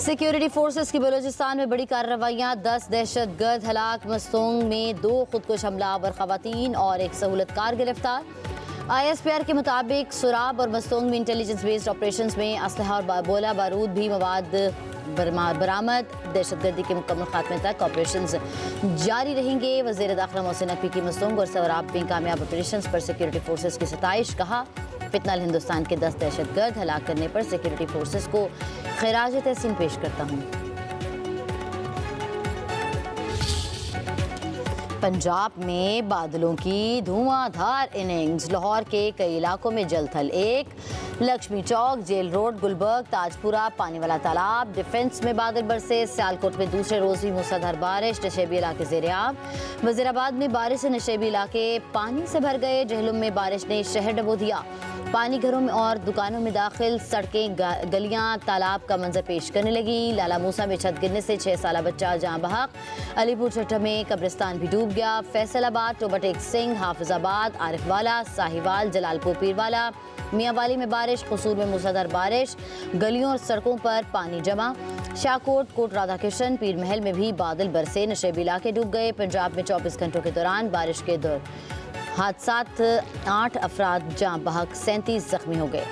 Security forces की बलूचिस्तान में बड़ी कार्रवाइयाँ। 10 दहशतगर्द हलाक। मस्तोंग में 2 खुदकुश हमलावर खवातीन और एक सहूलतकार गिरफ्तार। ISPR के मुताबिक सुराब और मस्तोंग में इंटेलिजेंस बेस्ड ऑपरेशंस में असलहा और गोला बारूद भी मवाद बरामद। दहशतगर्दी के मुकम्मल खात्मे तक ऑपरेशंस जारी रहेंगे। वज़ीर दाखिला मोहसिन नकवी की मस्तोंग और सुराब में कामयाब ऑपरेशंस पर सिक्योरिटी फोर्सेस की सताइश। कहा, फितनल हिंदुस्तान के 10 दहशतगर्द हलाक करने पर सिक्योरिटी फोर्सेस को खिराज तहसीन पेश करता हूँ। पंजाब में बादलों की धुआंधार इनिंग्स। लाहौर के कई इलाकों में जलथल। एक लक्ष्मी चौक, जेल रोड, गुलबर्ग, ताजपुरा, पानी वाला तालाब। डिफेंस में बादल बरसे। सियालकोट में दूसरे रोज भी मूसलाधार बारिश। नशेबी इलाके ज़ेर-ए-आब। वज़ीराबाद में बारिश से नशेबी इलाके पानी से भर गए। जहलुम में बारिश ने शहर डुबो दिया। पानी घरों में और दुकानों में दाखिल। सड़कें, गलियां तालाब का मंजर पेश करने लगी। लाला मूसा में छत गिरने से 6 साला बच्चा जहां बहक। अलीपुर चट्टा में कब्रिस्तान भी डूब गया। फैसलाबाद, टोबाटेक सिंह, हाफिजाबाद, आरिफवाला, साहिवाल, जलालपुर पीरवाला, मियांवाली में बारिश। कसूर में मूसलाधार बारिश। गलियों और सड़कों पर पानी जमा। शाहकोट, कोट राधाकृष्ण, पीर महल में भी बादल बरसे। नशेबी इलाके डूब गए। पंजाब में 24 घंटों के दौरान बारिश के दौर हादसात 8 अफराद जाँ बहक, 37 जख्मी हो गए।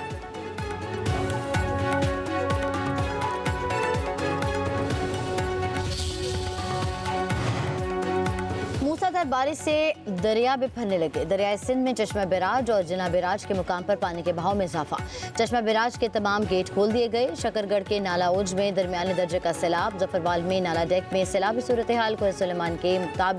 मूसलाधार बारिश से दरिया भी फैलने लगे। दरियाए सिंध में चश्मा बैराज और जिना बैराज के मुकाम पर पानी के बहाव में इजाफा। चश्मा बैराज के तमाम गेट खोल दिए गए। शकरगढ़ के नाला उज में दरमियाने दर्जे का सैलाब। जफरवाल में नाला डेक में सैलाबी सूरत हाल। कोहे सुलेमान के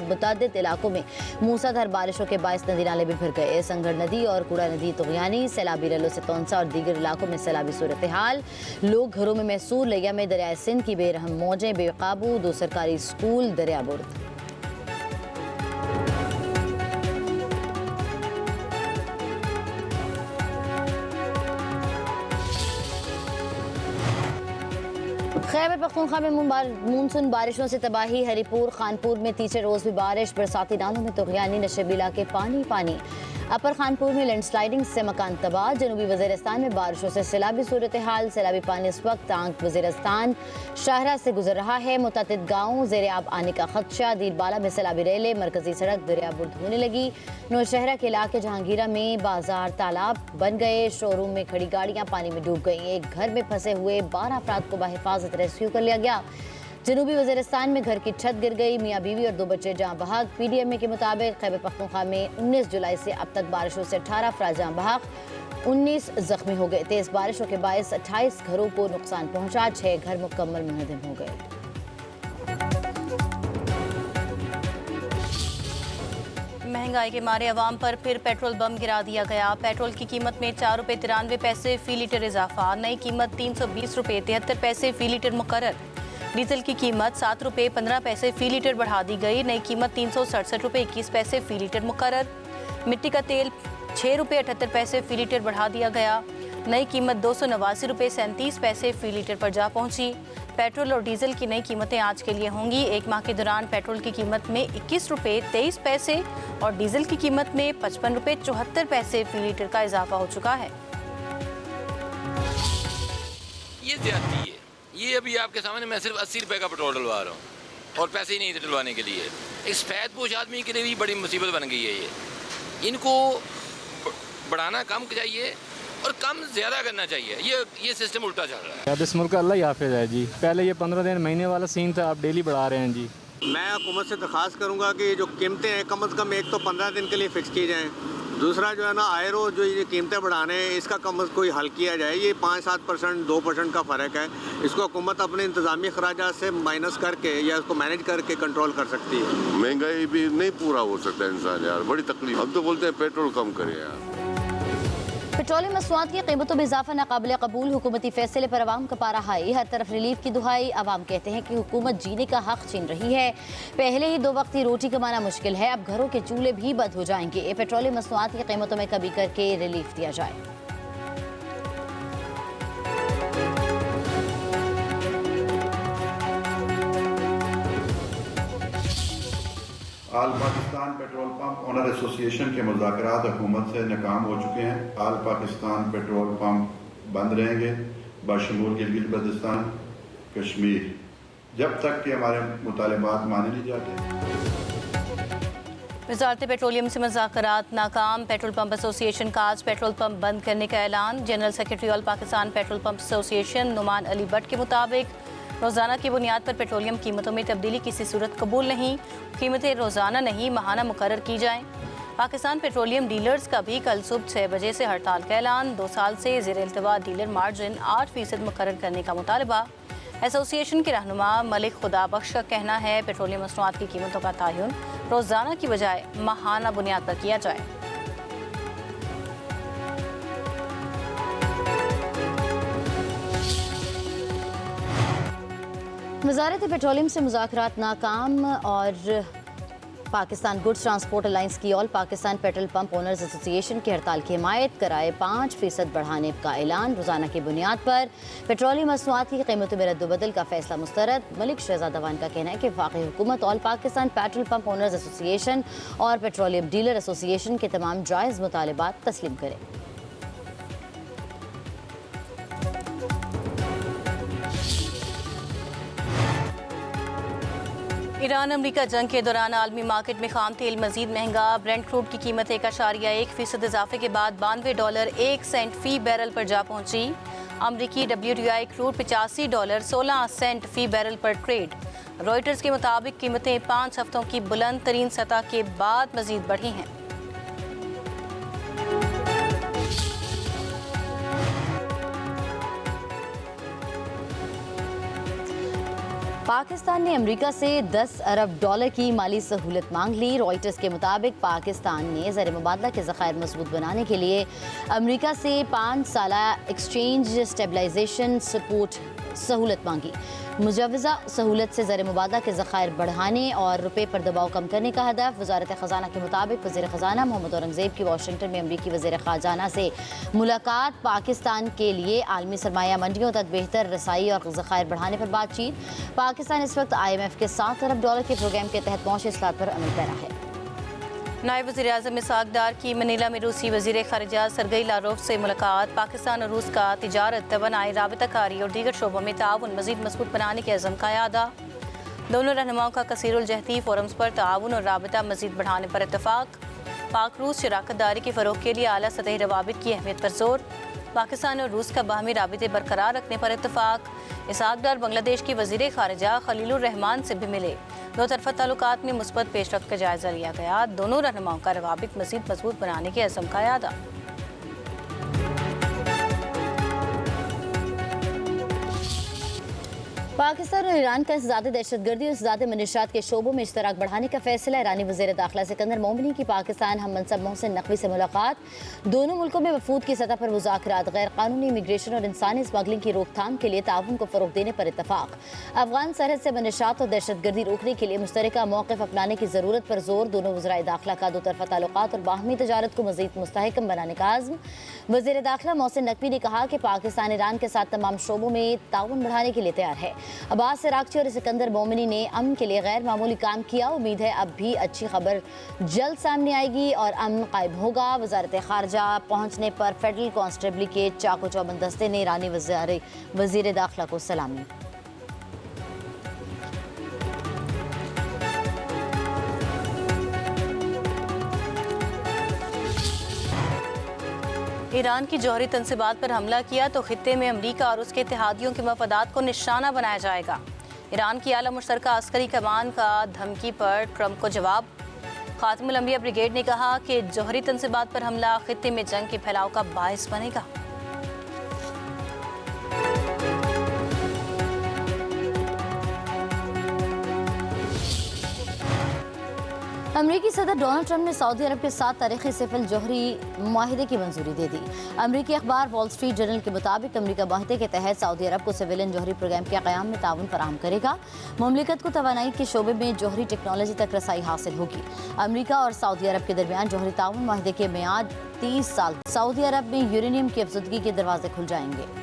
मुतादिद इलाकों में मूसलाधार बारिशों के बायस नदी नाले भी भर गए। संगड़ नदी और कूड़ा नदी तुगयानी। सैलाबी रलो से तौंसा और दीगर इलाकों में सैलाबी सूरत हाल। लोग घरों में महसूर। लिया में दरियाए सिंध की बेरहम मौजें बेकाबू। 2 सरकारी स्कूल दरियाबुर्द। खैबर पख्तूनख्वा में मानसून बारिशों से तबाही। हरीपुर, खानपुर में तीसरे रोज भी बारिश। बरसाती नालों में तुगयानी। नशेबी इलाके पानी पानी। अपर खानपुर में लैंडस्लाइडिंग से मकान तबाह। जनूबी वज़ीरिस्तान में बारिशों से सैलाबी सूरत हाल। सैलाबी पानी इस वक्त टांग वज़ीरिस्तान शाहरा से गुजर रहा है। मुतअद्दिद गाँव ज़ेर-ए-आब आने का खदशा। दीरबाला में सैलाबी रेले। मरकजी सड़क दरियाबुर्द होने लगी। नौशहरा के इलाके जहांगीरा में बाजार तालाब बन गए। शोरूम में खड़ी गाड़ियाँ पानी में डूब गई। एक घर में फंसे हुए 12 अफराद को बाहिफाजत रेस्क्यू कर लिया गया। जनूबी वज़ीरिस्तान में घर की छत गिर गई। मियाँ बीवी और 2 बच्चे जहाँ बहक। PDMA के मुताबिक खैबर पख्तूनख्वा में 19 जुलाई से अब तक बारिशों से 18 अफराद जहाँ बहक, 19 जख्मी हो गए। तेज बारिशों के बायस 28 घरों को नुकसान पहुंचा। 6 घर मुकम्मल मुनहदम हो गए। महंगाई के मारे अवाम पर फिर पेट्रोल बम गिरा दिया गया। पेट्रोल की कीमत में 4 रुपये 93 पैसे फी लीटर इजाफा। नई कीमत 320 रुपये 73 पैसे फी लीटर मुकर्रर। डीजल की कीमत 7 रुपये 15 पैसे फी लीटर बढ़ा दी गई। नई कीमत 367 रुपये 21 पैसे फी लीटर मुकर्रर। मिट्टी का तेल 6 रुपये 78 पैसे फी लीटर बढ़ा दिया गया। नई कीमत 289 रुपये 37 पैसे फी लीटर पर जा पहुंची। पेट्रोल और डीजल की नई कीमतें आज के लिए होंगी। एक माह के दौरान पेट्रोल की कीमत में 21 रुपये 23 पैसे और डीजल की कीमत में 55 रुपये 74 पैसे फी लीटर का इजाफा हो चुका है। ये ज्यादती है। ये अभी आपके सामने मैं सिर्फ 80 रुपये का पेट्रोल डलवा रहा हूँ और पैसे ही नहीं थे डलवाने के लिए। एक सफ़ेद पोश आदमी के लिए भी बड़ी मुसीबत बन गई है। ये इनको बढ़ाना कम चाहिए और कम ज़्यादा करना चाहिए। ये सिस्टम उल्टा चल रहा है। अब इस मुल्क का अल्लाह ही हाफिज़ है जी। पहले ये 15 दिन महीने वाला सीन था, अब डेली बढ़ा रहे हैं जी। मैं हुकूमत से दरख्वास्त करूँगा कि जो कीमतें हैं कम से कम एक तो 15 दिन के लिए फ़िक्स की जाएँ। दूसरा जो है ना, आए रोज़ जो ये कीमतें बढ़ाने हैं इसका कम कोई हल किया जाए। ये 5-7% 2% का फ़र्क है। इसको हुकूमत अपने इंतज़ामी अखराजात से माइनस करके या उसको मैनेज करके कंट्रोल कर सकती है। महंगाई भी नहीं पूरा हो सकता इंसान यार, बड़ी तकलीफ। हम तो बोलते हैं पेट्रोल कम करें यार। पेट्रोलियम मसनूआत की कीमतों में इजाफा नाकाबिले कबूल। हुकूमती फैसले पर आवाम का पारा हाई। हर तरफ रिलीफ की दुहाई। आवाम कहते हैं कि हुकूमत जीने का हक छीन रही है। पहले ही 2 वक्त की रोटी कमाना मुश्किल है, अब घरों के चूल्हे भी बंद हो जाएंगे। पेट्रोलियम मसनूआत की कीमतों में कमी करके रिलीफ दिया जाए। All Pakistan petrol pump owner association के मुज़ाकरात हुकूमत से नाकाम हो चुके हैं। आल पाकिस्तान पेट्रोल पंप बंद रहेंगे बशमूल गिलगित बल्तिस्तान। कश्मीर, जब तक कि हमारे मुतालबात माने नहीं जाते। वजारत पेट्रोलियम से मुज़ाकरात नाकाम, पेट्रोल पंप एसोसिएशन का आज पेट्रोल पंप बंद करने का ऐलान। General secretary all Pakistan petrol pump association Numan Ali Bhatt के मुताबिक रोज़ाना की बुनियाद पर पेट्रोलियम कीमतों में तब्दीली किसी सूरत कबूल नहीं, कीमतें रोज़ाना नहीं माहाना मुकर्रर की जाएँ। पाकिस्तान पेट्रोलियम डीलर्स का भी कल सुबह 6 बजे से हड़ताल का ऐलान। 2 साल से ज़ेर इल्तवा डीलर मार्जिन 8% मुकर्रर करने का मुतालबा। एसोसिएशन के रहनुमा मलिक खुदाबख्श का कहना है पेट्रोलियम मसनूआत की कीमतों का तयन रोज़ाना की बजाय माहाना बुनियाद पर किया जाए। वजारत पेट्रोलियम से मुज़ाकरात नाकाम और पाकिस्तान गुड्स ट्रांसपोर्ट अलायंस की all Pakistan petrol pump owners association की हड़ताल की हिमायत कराए 5% बढ़ाने का ऐलान। रोज़ाना की बुनियाद पर पेट्रोलियम मसनूआत की कीमतों में रद्दबदल का फैसला मुस्तरद। मलिक शहजादवान का कहना है कि वफाकी हुकूमत all Pakistan petrol pump owners association और पेट्रोलियम डीलर एसोसिएशन के तमाम जायज़ मुतालबात तस्लीम करे। ईरान अमरीका जंग के दौरान आलमी मार्केट में खाम तेल मजीद महंगा। ब्रेंट क्रूड की कीमत 1.1% इजाफे के बाद $92.01 फी बैरल पर जा पहुंची। अमरीकी WTI क्रूड $85.16 फी बैरल पर ट्रेड। रॉयटर्स के मुताबिक कीमतें 5 हफ्तों की बुलंद तरीन सतह के बाद मजीद बढ़ी हैं। पाकिस्तान ने अमेरिका से $10 अरब की माली सहूलत मांग ली। रॉयटर्स के मुताबिक पाकिस्तान ने ज़र मुबादला के ज़खायर मजबूत बनाने के लिए अमेरिका से 5 साला एक्सचेंज स्टेबलाइजेशन सपोर्ट सहूलत मांगी। मुजवज़ा सहूलत से ज़र मुबादला के ज़खायर बढ़ाने और रुपये पर दबाव कम करने का हदफ। वज़ारत ख़जाना के मुताबिक वज़ीर ख़जाना मोहम्मद औरंगज़ेब की वाशिंगटन में अमरीकी वज़ीर ख़जाना से मुलाकात। पाकिस्तान के लिए आलमी सरमाया मंडियों तक बेहतर रसाई और ज़खायर बढ़ाने पर बातचीत। पाकिस्तान इस वक्त IMF के $7 अरब के प्रोग्राम के तहत मौशी इस्लाहत पर अमल पैरा है। नायब वज़ीर-ए-आज़म इसहाक़ डार की मनीला में रूसी वज़ीर ख़ारिजा सरगई लारोव से मुलाकात। पाकिस्तान और रूस का तिजारत, तवानाई, राबताकारी और दीगर शोबों में ताउन मज़ीद मज़बूत बनाने के अज़म का यादा। दोनों रहनुमाओं का कसीरुल जहती फोरम्स पर ताउन और राबता मज़ीद बढ़ाने पर इत्तफ़ाक़। पाक रूस शराकत दारी के फ़रोग़ के लिए आला सतही रवाबित की अहमियत पर जोर। पाकिस्तान और रूस का बाहमी राबिते बरकरार रखने पर इत्तफ़ाक़। इसहाक़ डार बांग्लादेश की वज़ीर ख़ारिजा खलीलुर रहमान से भी मिले। दो तरफ़ा ताल्लुकात में मुस्बत पेशरफ्त का जायज़ा लिया गया। दोनों रहनुमाओं का रवाबित मज़ीद मजबूत बनाने के अज़म का यादा। पाकिस्तान और ईरान का इस्तेमाल दहशतगर्दी और इस्तेमाल मनीशात के शोबों में इश्तराक बढ़ाने का फैसला। ईरानी वज़ीर दाखिला सिकंदर मोमिनी की पाकिस्तान हम मनसब मोहसिन नकवी से मुलाकात। दोनों मुल्कों में वफूद की सतह पर मुज़ाकरात। गैर कानूनी इमिग्रेशन और इंसानी स्मगलिंग की रोकथाम के लिए ताउन को फ़रोग़ देने पर इत्तफ़ाक़। अफगान सरहद से मनीशात और दहशतगर्दी रोकने के लिए मुश्तरका मौक़िफ़ अपनाने की ज़रूरत पर जोर। दोनों वज़राए दाखिला का दो तरफ़ा ताल्लुकात और बाहमी तजारत को मज़ीद मुस्तहकम बनाने का आज़म। वज़ीर दाखिला मोहसिन नकवी ने कहा कि पाकिस्तान ईरान के साथ तमाम शोबों में ताउन बढ़ाने के लिए तैयार है। अब्बास इराक़ची और सिकंदर मोमिनी ने अमन के लिए गैर मामूली काम किया। उम्मीद है अब भी अच्छी खबर जल्द सामने आएगी और अमन कायम होगा। वज़ारत ख़ारजा पहुँचने पर फेडरल कांस्टेबली के चाको चौबंद दस्ते ने ईरानी वज़ीर दाखिला को सलामी। ईरान की जौहरी तनसीबात पर हमला किया तो खित्ते में अमरीका और उसके इत्तेहादियों के मफादात को निशाना बनाया जाएगा। ईरान की आला मुश्तरका अस्करी कमान का धमकी पर ट्रंप को जवाब। खातिमुल अंबिया ब्रिगेड ने कहा कि जौहरी तनसीबात पर हमला खित्ते में जंग के फैलाव का बायस बनेगा। अमरीकी सदर डोनाल्ड ट्रंप ने सऊदी अरब के साथ तारीखी सिफल जौहरी मुआहिदे की मंजूरी दे दी। अमरीकी अखबार वॉल स्ट्रीट जर्नल के मुताबिक अमरीका मुआहिदे के तहत सऊदी अरब को सिविलियन जौहरी प्रोग्राम के क़याम में ताउन फराहम करेगा। मुमलिकत को तवानाई के शोबे में जौहरी टेक्नोलॉजी तक रसाई हासिल होगी। अमरीका और सऊदी अरब के दरमियान जौहरी ताउन मुआहिदे के मियाद 30 साल। सऊदी अरब में यूरेनियम की अफसदगी के दरवाजे खुल जाएंगे।